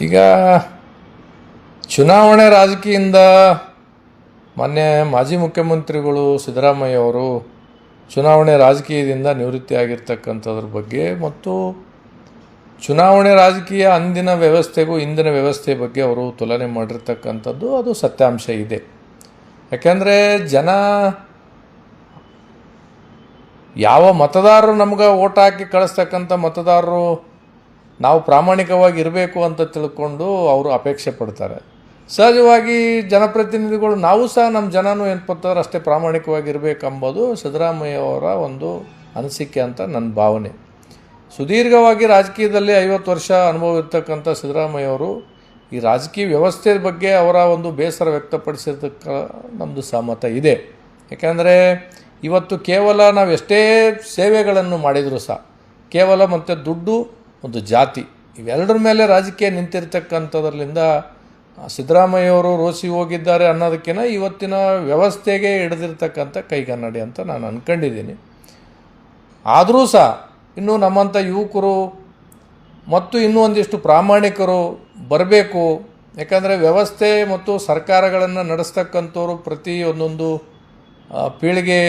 ಈಗ ಚುನಾವಣೆ ರಾಜಕೀಯದಿಂದ ಮೊನ್ನೆ ಮಾಜಿ ಮುಖ್ಯಮಂತ್ರಿಗಳು ಸಿದ್ದರಾಮಯ್ಯ ಅವರು ಚುನಾವಣೆ ರಾಜಕೀಯದಿಂದ ನಿವೃತ್ತಿ ಆಗಿರ್ತಕ್ಕಂಥದ್ರ ಬಗ್ಗೆ ಮತ್ತು ಚುನಾವಣೆ ರಾಜಕೀಯ ಅಂದಿನ ವ್ಯವಸ್ಥೆಗೂ ಇಂದಿನ ವ್ಯವಸ್ಥೆ ಬಗ್ಗೆ ಅವರು ತುಲನೆ ಮಾಡಿರ್ತಕ್ಕಂಥದ್ದು ಅದು ಸತ್ಯಾಂಶ ಇದೆ. ಯಾಕೆಂದರೆ ಜನ ಯಾವ ಮತದಾರರು ನಮ್ಗೆ ಓಟ್ ಹಾಕಿ ಕಳಿಸ್ತಕ್ಕಂಥ ಮತದಾರರು ನಾವು ಪ್ರಾಮಾಣಿಕವಾಗಿ ಇರಬೇಕು ಅಂತ ತಿಳ್ಕೊಂಡು ಅವರು ಅಪೇಕ್ಷೆ ಪಡ್ತಾರೆ. ಸಹಜವಾಗಿ ಜನಪ್ರತಿನಿಧಿಗಳು ನಾವು ಸಹ ನಮ್ಮ ಜನನೂ ಏನಪ್ಪತ್ತಾದ್ರೆ ಅಷ್ಟೇ ಪ್ರಾಮಾಣಿಕವಾಗಿರಬೇಕೆಂಬುದು ಸಿದ್ದರಾಮಯ್ಯ ಅವರ ಒಂದು ಅನಿಸಿಕೆ ಅಂತ ನನ್ನ ಭಾವನೆ. ಸುದೀರ್ಘವಾಗಿ ರಾಜಕೀಯದಲ್ಲಿ 50 ವರ್ಷ ಅನುಭವ ಇರ್ತಕ್ಕಂಥ ಸಿದ್ದರಾಮಯ್ಯ ಅವರು ಈ ರಾಜಕೀಯ ವ್ಯವಸ್ಥೆ ಬಗ್ಗೆ ಅವರ ಒಂದು ಬೇಸರ ವ್ಯಕ್ತಪಡಿಸಿರ್ತಕ್ಕ ನಮ್ಮದು ಸಹಮತ ಇದೆ. ಯಾಕೆಂದರೆ ಇವತ್ತು ಕೇವಲ ನಾವು ಎಷ್ಟೇ ಸೇವೆಗಳನ್ನು ಮಾಡಿದರೂ ಸಹ ಕೇವಲ ಮತ್ತು ದುಡ್ಡು ಒಂದು ಜಾತಿ ಇವೆರಡರ ಮೇಲೆ ರಾಜಕೀಯ ನಿಂತಿರ್ತಕ್ಕಂಥದ್ರಲ್ಲಿಂದ ಸಿದ್ದರಾಮಯ್ಯವರು ರೋಸಿ ಹೋಗಿದ್ದಾರೆ ಅನ್ನೋದಕ್ಕಿಂತ ಇವತ್ತಿನ ವ್ಯವಸ್ಥೆಗೆ ಹಿಡಿದಿರ್ತಕ್ಕಂಥ ಕೈಗನ್ನಡಿ ಅಂತ ನಾನು ಅಂದ್ಕೊಂಡಿದ್ದೀನಿ. ಆದರೂ ಸಹ ಇನ್ನೂ ನಮ್ಮಂಥ ಯುವಕರು ಮತ್ತು ಇನ್ನೂ ಒಂದಿಷ್ಟು ಪ್ರಾಮಾಣಿಕರು ಬರಬೇಕು. ಯಾಕಂದರೆ ವ್ಯವಸ್ಥೆ ಮತ್ತು ಸರ್ಕಾರಗಳನ್ನು ನಡೆಸ್ತಕ್ಕಂಥವ್ರು ಪ್ರತಿ ಒಂದೊಂದು ಪೀಳಿಗೆ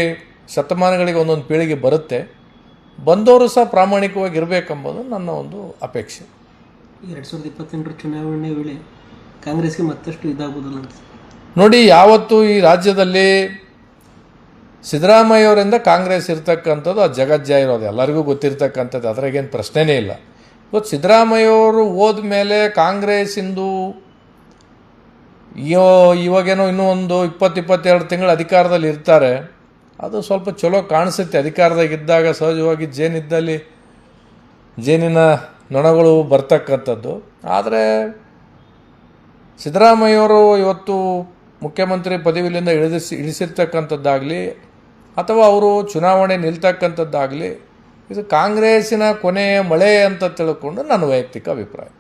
ಶತಮಾನಗಳಿಗೆ ಒಂದೊಂದು ಪೀಳಿಗೆ ಬರುತ್ತೆ. ಬಂದವರು ಸಹ ಪ್ರಾಮಾಣಿಕವಾಗಿ ಇರಬೇಕೆಂಬುದು ನನ್ನ ಒಂದು ಅಪೇಕ್ಷೆ. 2028 ಚುನಾವಣೆ ವೇಳೆ ಕಾಂಗ್ರೆಸ್ಗೆ ಮತ್ತಷ್ಟು ಇದಾಗೋದಿಲ್ಲ ಅಂತ ನೋಡಿ. ಯಾವತ್ತು ಈ ರಾಜ್ಯದಲ್ಲಿ ಸಿದ್ದರಾಮಯ್ಯವರಿಂದ ಕಾಂಗ್ರೆಸ್ ಇರ್ತಕ್ಕಂಥದ್ದು ಅದು ಜಗಜ್ಜಾಹಿರೋದು, ಎಲ್ಲರಿಗೂ ಗೊತ್ತಿರ್ತಕ್ಕಂಥದ್ದು, ಅದ್ರಾಗೇನು ಪ್ರಶ್ನೆನೇ ಇಲ್ಲ. ಇವತ್ತು ಸಿದ್ದರಾಮಯ್ಯವರು ಹೋದ ಮೇಲೆ ಕಾಂಗ್ರೆಸ್ಸಿಂದು ಇವಾಗೇನೋ ಇನ್ನೂ ಒಂದು 20-22 ತಿಂಗಳು ಅಧಿಕಾರದಲ್ಲಿ ಇರ್ತಾರೆ. ಅದು ಸ್ವಲ್ಪ ಚಲೋ ಕಾಣಿಸುತ್ತೆ. ಅಧಿಕಾರದಾಗಿದ್ದಾಗ ಸಹಜವಾಗಿ ಜೇನಿದ್ದಲ್ಲಿ ಜೇನಿನ ನೊಣಗಳು ಬರ್ತಕ್ಕಂಥದ್ದು. ಆದರೆ ಸಿದ್ದರಾಮಯ್ಯವರು ಇವತ್ತು ಮುಖ್ಯಮಂತ್ರಿ ಪದವಿಯಿಂದ ಇಳಿಸಿರ್ತಕ್ಕಂಥದ್ದಾಗಲಿ ಅಥವಾ ಅವರು ಚುನಾವಣೆ ನಿಲ್ತಕ್ಕಂಥದ್ದಾಗಲಿ ಇದು ಕಾಂಗ್ರೆಸ್ಸಿನ ಕೊನೆಯ ಮಳೆ ಅಂತ ತಿಳ್ಕೊಂಡು ನನ್ನ ವೈಯಕ್ತಿಕ ಅಭಿಪ್ರಾಯ.